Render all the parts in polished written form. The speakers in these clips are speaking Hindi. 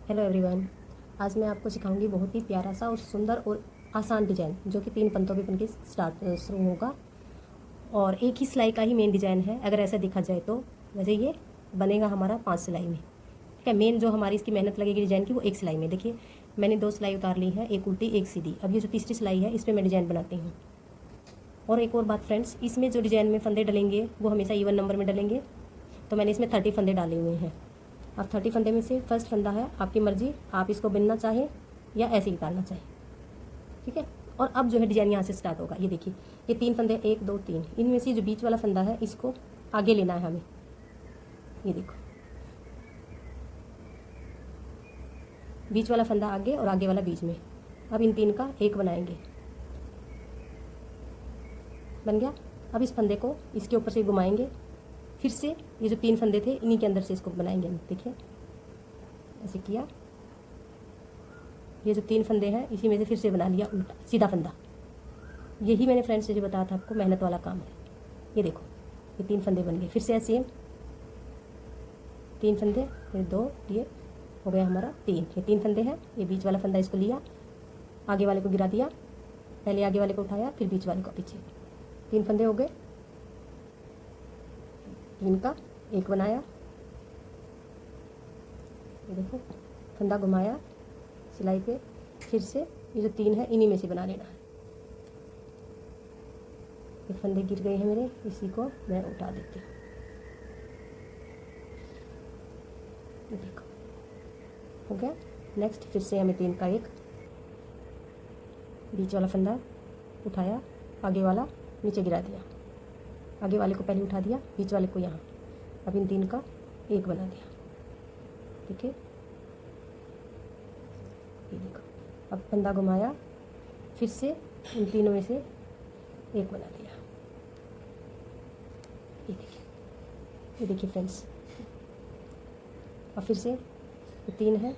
Hello everyone. आज मैं आपको सिखाऊंगी बहुत ही प्यारा सा और सुंदर और आसान डिज़ाइन जो कि 3 पंतों पे बनके शुरू होगा और एक ही सिलाई का ही मेन डिज़ाइन है अगर ऐसा देखा जाए तो। वैसे ये बनेगा हमारा 5 सिलाई में। ठीक है, मेन जो हमारी इसकी मेहनत लगेगी डिज़ाइन की वो एक सिलाई में। देखिए मैंने 2 सिलाई उतार ली है, एक उल्टी एक सीधी। अब ये जो तीसरी सिलाई है इस पर मैं डिज़ाइन बनाती हूँ। और एक और बात फ्रेंड्स, इसमें जो डिज़ाइन में फंदे डलेंगे वो हमेशा इवन नंबर में डलेंगे। तो मैंने इसमें 30 फंदे डाले हुए हैं। अब 30 फंदे में से फर्स्ट फंदा है आपकी मर्जी, आप इसको बिनना चाहें या ऐसे ही उतारना चाहें। ठीक है, और अब जो है डिजाइन यहाँ से स्टार्ट होगा। ये देखिए ये 3 फंदे 1 2 3, इनमें से जो बीच वाला फंदा है इसको आगे लेना है हमें। ये देखो बीच वाला फंदा आगे और आगे वाला बीच में। अब इन 3 का एक बनाएंगे। बन गया। अब इस फंदे को इसके ऊपर से घुमाएंगे, फिर से ये जो 3 फंदे थे इन्हीं के अंदर से इसको बनाएंगे हम। देखिए ऐसे किया, ये जो 3 फंदे हैं इसी में से फिर से बना लिया उल्टा सीधा फंदा। यही मैंने फ्रेंड्स से जो बताया था आपको, मेहनत वाला काम है। ये देखो ये 3 फंदे बन गए, फिर से ऐसे 3 फंदे, फिर 2, ये हो गया हमारा 3। ये 3 फंदे हैं, ये बीच वाला फंदा इसको लिया, आगे वाले को गिरा दिया, पहले आगे वाले को उठाया फिर बीच वाले को पीछे। 3 फंदे हो गए, 3 का एक बनाया। ये देखो फंदा घुमाया सिलाई पे, फिर से ये जो 3 है इन्हीं में से बना लेना है। ये फंदे गिर गए हैं मेरे, इसी को मैं उठा देती हूँ। ये देखो हो गया। नेक्स्ट फिर से हमें 3 का एक, बीच वाला फंदा उठाया, आगे वाला नीचे गिरा दिया, आगे वाले को पहले उठा दिया, बीच वाले को यहाँ। अब इन 3 का एक बना दिया। ठीक है, ये देखो अब फंदा घुमाया, फिर से इन तीनों में से एक बना दिया। ये देखिए फ्रेंड्स। अब फिर से ये 3 है,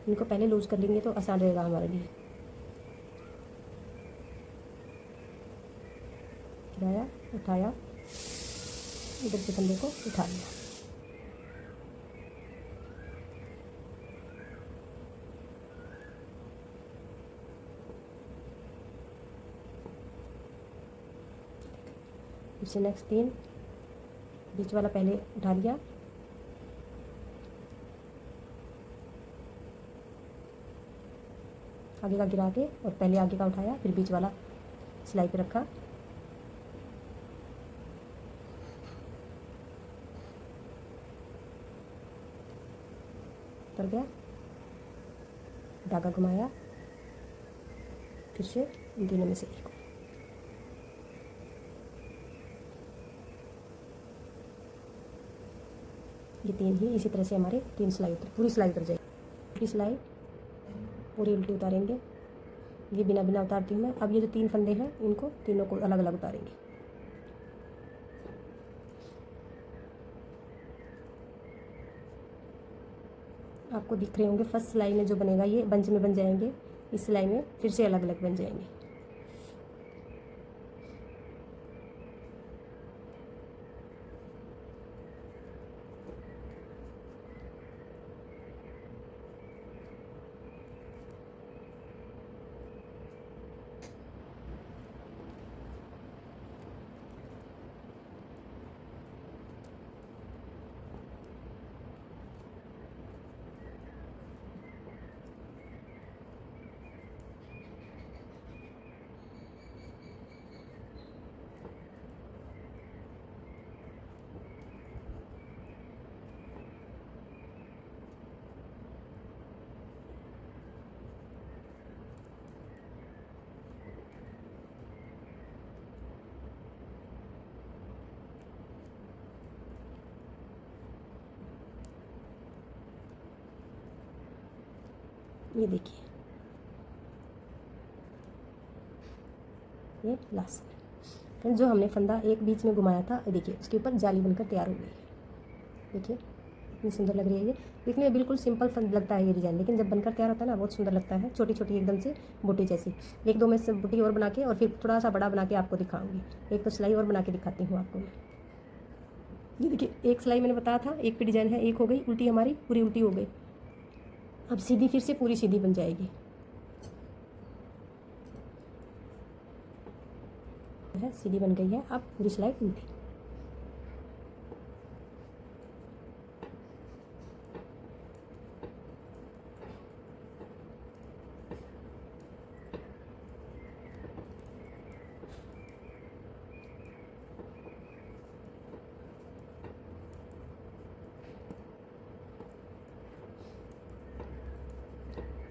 इनको पहले लूज कर लेंगे तो आसान रहेगा हमारे लिए। गिराया, उठाया, इधर से फंदे को उठा लिया। इससे नेक्स्ट 3, बीच वाला पहले उठा लिया, आगे का गिरा के और पहले आगे का उठाया, फिर बीच वाला सिलाई पे रखा। उतर गया, धागा घुमाया, फिर से इन तीनों में से एक। ये 3 ही इसी तरह से हमारे 3 सिलाई पूरी सिलाई उतर जाएगी। पूरी सिलाई पूरी उल्टी उतारेंगे। ये बिना बिना उतारती हूँ मैं। अब ये जो 3 फंदे हैं इनको तीनों को अलग अलग उतारेंगे। आपको दिख रहे होंगे फर्स्ट सिलाई में जो बनेगा ये बंच में बन जाएंगे, इस सिलाई में फिर से अलग अलग बन जाएंगे। ये देखिए ये लास्ट फिर जो हमने फंदा एक बीच में घुमाया था, देखिए उसके ऊपर जाली बनकर तैयार हो गई है। देखिए इतनी सुंदर लग रही है ये। देखने में बिल्कुल सिंपल फंद लगता है ये डिज़ाइन, लेकिन जब बनकर तैयार होता है ना बहुत सुंदर लगता है। छोटी छोटी एकदम से बूटी जैसी। 1 2 में से बूटी और बना के और फिर थोड़ा सा बड़ा बना के आपको दिखाऊंगी। एक तो सिलाई और बना के दिखाती हूँ आपको मैं। ये देखिए, एक सिलाई मैंने बताया था, एक पे डिजाइन है, एक हो गई उल्टी, हमारी पूरी उल्टी हो गई। अब सीधी फिर से पूरी सीधी बन जाएगी है, सीधी बन गई है। अब पूरी सिलाई उल्टी।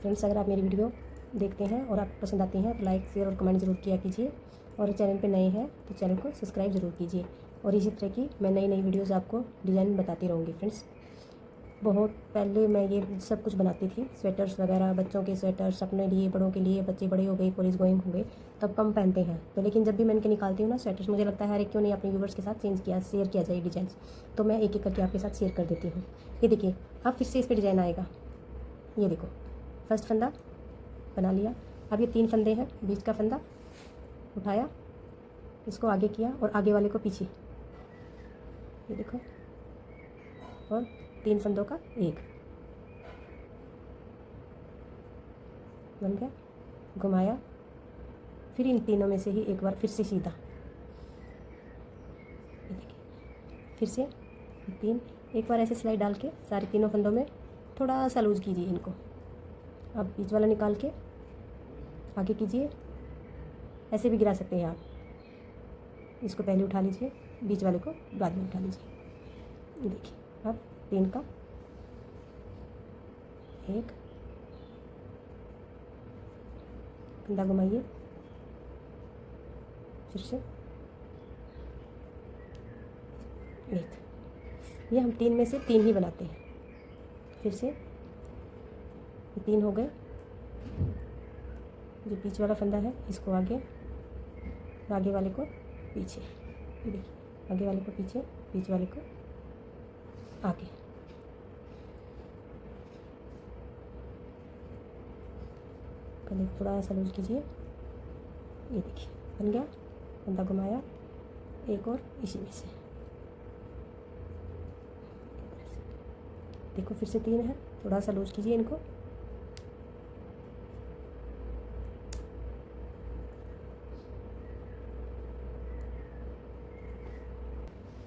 फ्रेंड्स, अगर आप मेरी वीडियो देखते हैं और आपको पसंद आती हैं तो लाइक, शेयर और कमेंट ज़रूर किया कीजिए। और चैनल पे नए हैं तो चैनल को सब्सक्राइब ज़रूर कीजिए। और इसी तरह की मैं नई नई वीडियोज़ आपको डिज़ाइन बताती रहूँगी। फ्रेंड्स, बहुत पहले मैं ये सब कुछ बनाती थी, स्वेटर्स वगैरह, बच्चों के स्वेटर्स अपने लिए, बड़ों के लिए, बच्चे बड़े हो गए, कॉलेज गोइंग हो गए, तब कम पहनते हैं तो, लेकिन जब भी मैं इनके निकालती हूँ ना स्वेटर्स, मुझे लगता है अरे क्यों नहीं अपने व्यूवर्स के साथ शेयर किया जाए डिज़ाइन। तो मैं एक एक करके आपके साथ शेयर कर देती हूँ। ये देखिए, अब फिर से इस पर डिज़ाइन आएगा। ये देखो, फर्स्ट फंदा बना लिया। अब ये 3 फंदे हैं, बीच का फंदा उठाया, इसको आगे किया और आगे वाले को पीछे, ये देखो, और 3 फंदों का एक बन गया। घुमाया, फिर इन तीनों में से ही एक बार फिर से सीधा, ये देखिए, फिर से 3, एक बार ऐसे सिलाई डाल के सारे तीनों फंदों में थोड़ा सा लूज कीजिए इनको। अब बीच वाला निकाल के आगे कीजिए, ऐसे भी गिरा सकते हैं आप। इसको पहले उठा लीजिए, बीच वाले को बाद में उठा लीजिए। देखिए, अब 3 का एक फंदा घुमाइए, फिर से एक। ये हम 3 में से 3 ही बनाते हैं। फिर से 3 हो गए। जो बीच वाला फंदा है इसको आगे, आगे वाले को पीछे, देखिए, आगे वाले को पीछे, बीच वाले को आगे। पहले थोड़ा सा लूज कीजिए, ये देखिए बन गया। फंदा घुमाया, एक और इसी में से, देखो फिर से 3 है, थोड़ा सा लूज कीजिए इनको।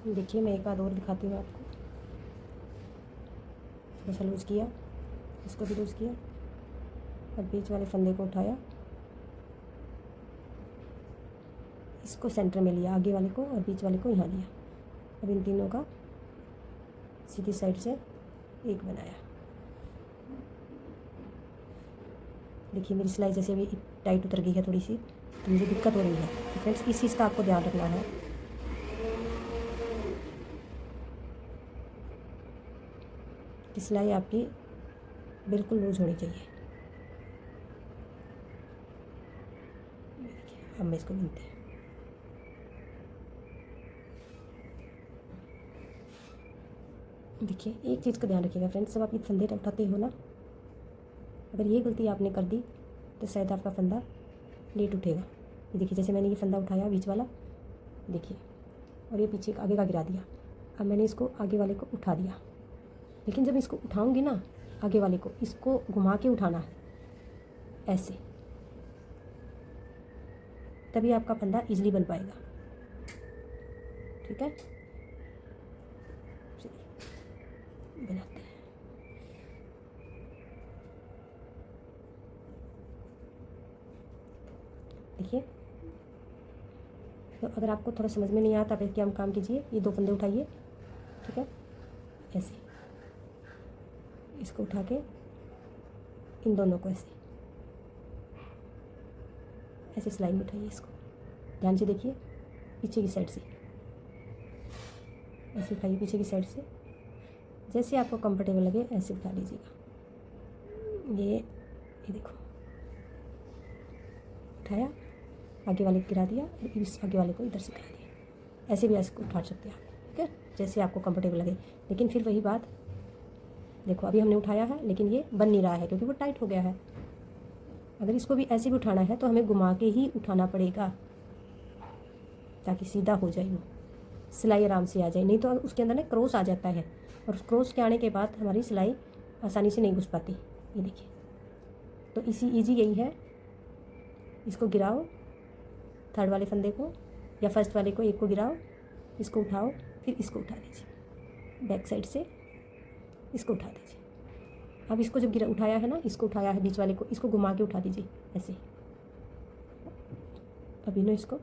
देखिए, मैं एक बार और दिखाती हूँ आपको। थोड़ा सा लूज़ किया, इसको भी लूज़ किया। अब बीच वाले फंदे को उठाया, इसको सेंटर में लिया, आगे वाले को और बीच वाले को यहाँ लिया। अब इन तीनों का सीधी साइड से एक बनाया। देखिए, मेरी सिलाई जैसे अभी टाइट उतर गई है थोड़ी सी, तो मुझे दिक्कत हो रही है। तो फ्रेंड्स, इस चीज़ का आपको ध्यान रखना है। कि सिलाई आपकी बिल्कुल लूज होनी चाहिए। अब मैं इसको बुनती हूँ। देखिए, एक चीज़ का ध्यान रखिएगा फ्रेंड्स, जब आप ये फंदे उठाते हो ना, अगर ये गलती आपने कर दी तो शायद आपका फंदा लेट उठेगा। ये देखिए, जैसे मैंने ये फंदा उठाया बीच वाला, देखिए, और ये पीछे आगे का गिरा दिया। अब मैंने इसको आगे वाले को उठा दिया, लेकिन जब इसको उठाऊंगी ना आगे वाले को, इसको घुमा के उठाना है ऐसे, तभी आपका फंदा इजीली बन पाएगा। ठीक है, बनाते हैं। देखिए, तो अगर आपको थोड़ा समझ में नहीं आता तो क्या काम कीजिए, ये 2 फंदे उठाइए, ठीक है, ऐसे इसको उठा के इन दोनों को ऐसे ऐसे सिलाई में उठाइए। इसको ध्यान से देखिए, पीछे की साइड से ऐसे उठाइए, पीछे की साइड से, जैसे आपको कंफर्टेबल लगे ऐसे उठा लीजिएगा। ये देखो, उठाया, आगे वाले को गिरा दिया, इस आगे वाले को इधर से गिरा दिया। ऐसे भी ऐसे उठा सकते हैं आप, ठीक है, जैसे आपको कंफर्टेबल लगे। लेकिन फिर वही बात, देखो अभी हमने उठाया है लेकिन ये बन नहीं रहा है क्योंकि वो टाइट हो गया है। अगर इसको भी ऐसे भी उठाना है तो हमें घुमा के ही उठाना पड़ेगा ताकि सीधा हो जाए वो। सिलाई आराम से आ जाए, नहीं तो उसके अंदर ना क्रॉस आ जाता है, और उस क्रॉस के आने के बाद हमारी सिलाई आसानी से नहीं घुस पाती। ये देखिए, तो ईजी यही है, इसको गिराओ, थर्ड वाले फंदे को या फर्स्ट वाले को, एक को गिराओ, इसको उठाओ, फिर इसको उठा दीजिए बैक साइड से, इसको उठा दीजिए। अब इसको जब उठाया है ना, इसको उठाया है बीच वाले को, इसको घुमा के उठा दीजिए ऐसे। अभी ना इसको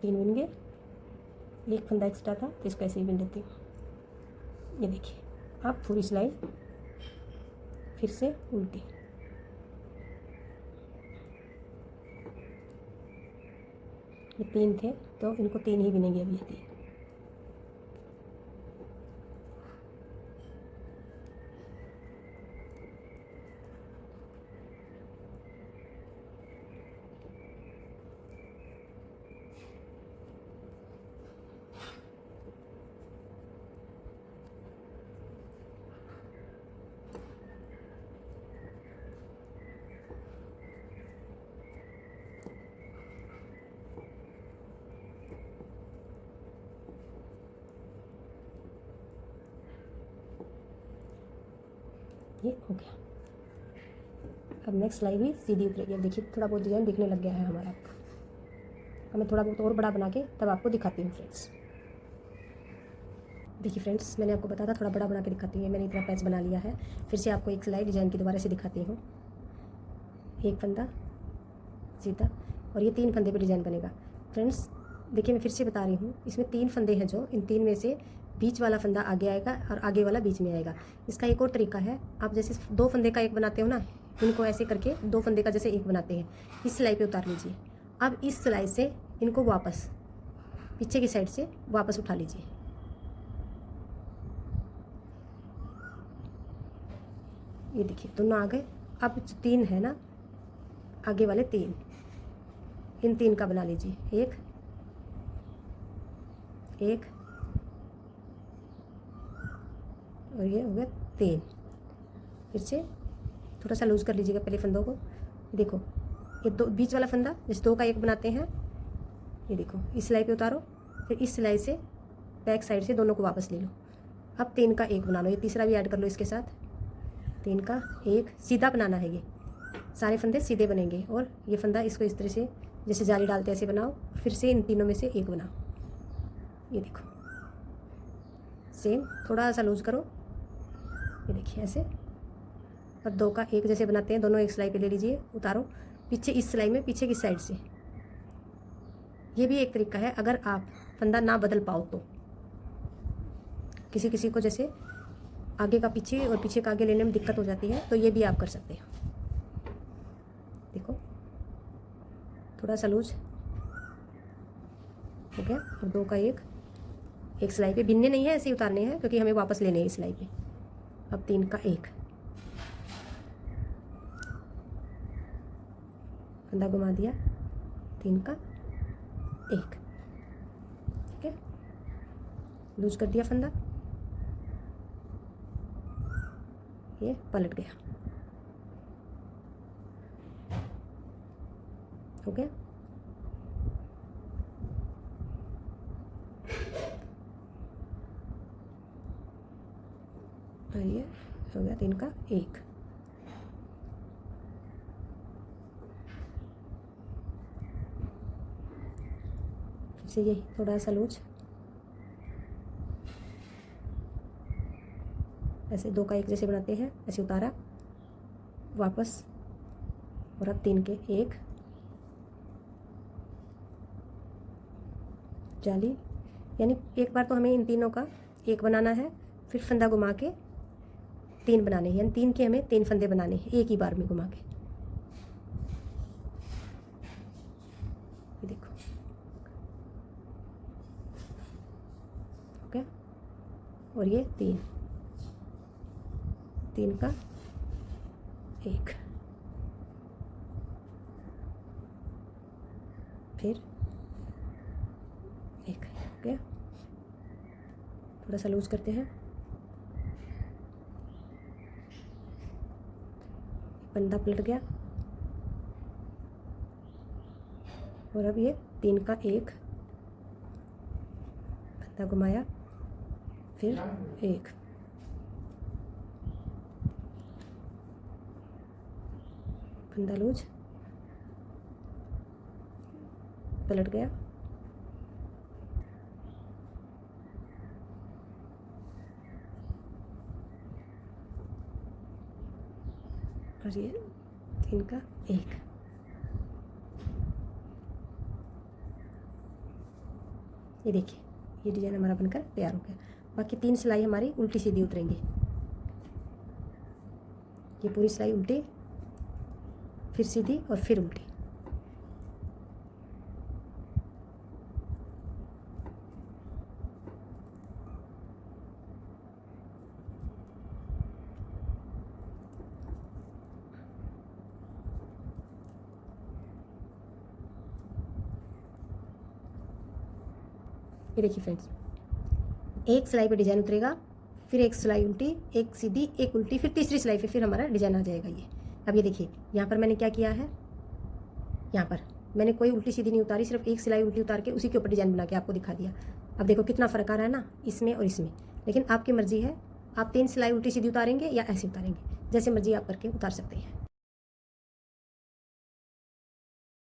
तीन बिन गए, एक फंदा एक्स्ट्रा था तो इसको ऐसे ही बिन लेती हूँ। ये देखिए, अब पूरी सिलाई फिर से उल्टी। ये तीन थे तो इनको तीन ही बिनेंगे, अभी ये तीन। ये हो गया। अब नेक्स्ट सिलाई भी सीधी उतरेगी। अब देखिए, थोड़ा बहुत डिजाइन दिखने लग गया है हमारा। अब मैं थोड़ा बहुत और बड़ा बना के तब आपको दिखाती हूँ फ्रेंड्स। देखिए फ्रेंड्स, मैंने आपको बताया था थोड़ा बड़ा बना के दिखाती हूँ। मैंने इतना पैच बना लिया है। फिर से आपको एक सिलाई डिजाइन की दोबारा से दिखाती हूँ। एक फंदा सीधा, और ये तीन फंदे पे डिजाइन बनेगा। फ्रेंड्स देखिए, मैं फिर से बता रही हूँ, इसमें तीन फंदे हैं, जो इन तीन में से बीच वाला फंदा आगे आएगा और आगे वाला बीच में आएगा। इसका एक और तरीका है, आप जैसे दो फंदे का एक बनाते हो ना, इनको ऐसे करके दो फंदे का जैसे एक बनाते हैं, इस सिलाई पे उतार लीजिए। अब इस सिलाई से इनको वापस पीछे की साइड से वापस उठा लीजिए। ये देखिए, दोनों आ गए। अब जो तीन है ना, आगे वाले तीन, इन तीन का बना लीजिए। एक एक और ये हो गया तीन। फिर से थोड़ा सा लूज कर लीजिएगा पहले फंदों को। देखो, ये दो बीच वाला फंदा जिस दो का एक बनाते हैं, ये देखो, इस सिलाई पे उतारो, फिर इस सिलाई से बैक साइड से दोनों को वापस ले लो। अब तीन का एक बना लो। ये तीसरा भी ऐड कर लो इसके साथ। तीन का एक सीधा बनाना है, ये सारे फंदे सीधे बनेंगे। और ये फंदा इसको इस तरह से जैसे जाली डालते हैं ऐसे बनाओ। फिर से इन तीनों में से एक बनाओ। ये देखो, सेम थोड़ा सा लूज करो। ये देखिए ऐसे, और दो का एक जैसे बनाते हैं, दोनों एक सिलाई पे ले लीजिए, उतारो पीछे इस सिलाई में, पीछे की साइड से। ये भी एक तरीका है, अगर आप फंदा ना बदल पाओ तो। किसी किसी को जैसे आगे का पीछे और पीछे का आगे लेने में दिक्कत हो जाती है, तो ये भी आप कर सकते हो। देखो, थोड़ा सा लूज हो गया। अब दो का एक सिलाई पे बिनने नहीं है, ऐसे ही उतारने हैं, क्योंकि हमें वापस लेने हैं इस सिलाई पे। अब तीन का एक फंदा घुमा दिया, तीन का एक, ठीक है, लूज कर दिया फंदा, ये पलट गया, हो गया। और ये हो गया तीन का एक। फिर से यही थोड़ा सा लूज, ऐसे दो का एक जैसे बनाते हैं, ऐसे उतारा वापस, और अब तीन के एक जाली। यानी एक बार तो हमें इन तीनों का एक बनाना है, फिर फंदा घुमा के तीन बनाने हैं, यानी तीन के हमें तीन फंदे बनाने हैं एक ही बार में घुमा के। ये देखो, ओके। और ये तीन, तीन का एक, फिर एक, ओके। थोड़ा सा लूज करते हैं, फंदा पलट गया, और अब ये 3 का 1 फंदा घुमाया, फिर 1, फंदा लूज, पलट गया, और ये 3 का 1। ये देखिए ये डिज़ाइन हमारा बनकर तैयार हो गया। बाकी 3 सिलाई हमारी उल्टी सीधी उतरेंगी। ये पूरी सिलाई उल्टी, फिर सीधी और फिर उल्टी। ये देखिए फ्रेंड्स, एक सिलाई पे डिज़ाइन उतरेगा, फिर एक सिलाई उल्टी, एक सीधी, एक उल्टी, फिर तीसरी सिलाई पे फिर हमारा डिज़ाइन आ जाएगा ये। अब ये देखिए यहाँ पर मैंने क्या किया है, यहाँ पर मैंने कोई उल्टी सीधी नहीं उतारी, सिर्फ एक सिलाई उल्टी उतार के उसी के ऊपर डिज़ाइन बना के आपको दिखा दिया। अब देखो कितना फ़र्क आ रहा है ना इसमें और इसमें। लेकिन आपकी मर्ज़ी है, आप 3 सिलाई उल्टी सीधी उतारेंगे या ऐसे उतारेंगे, जैसे मर्ज़ी आप करके उतार सकते हैं।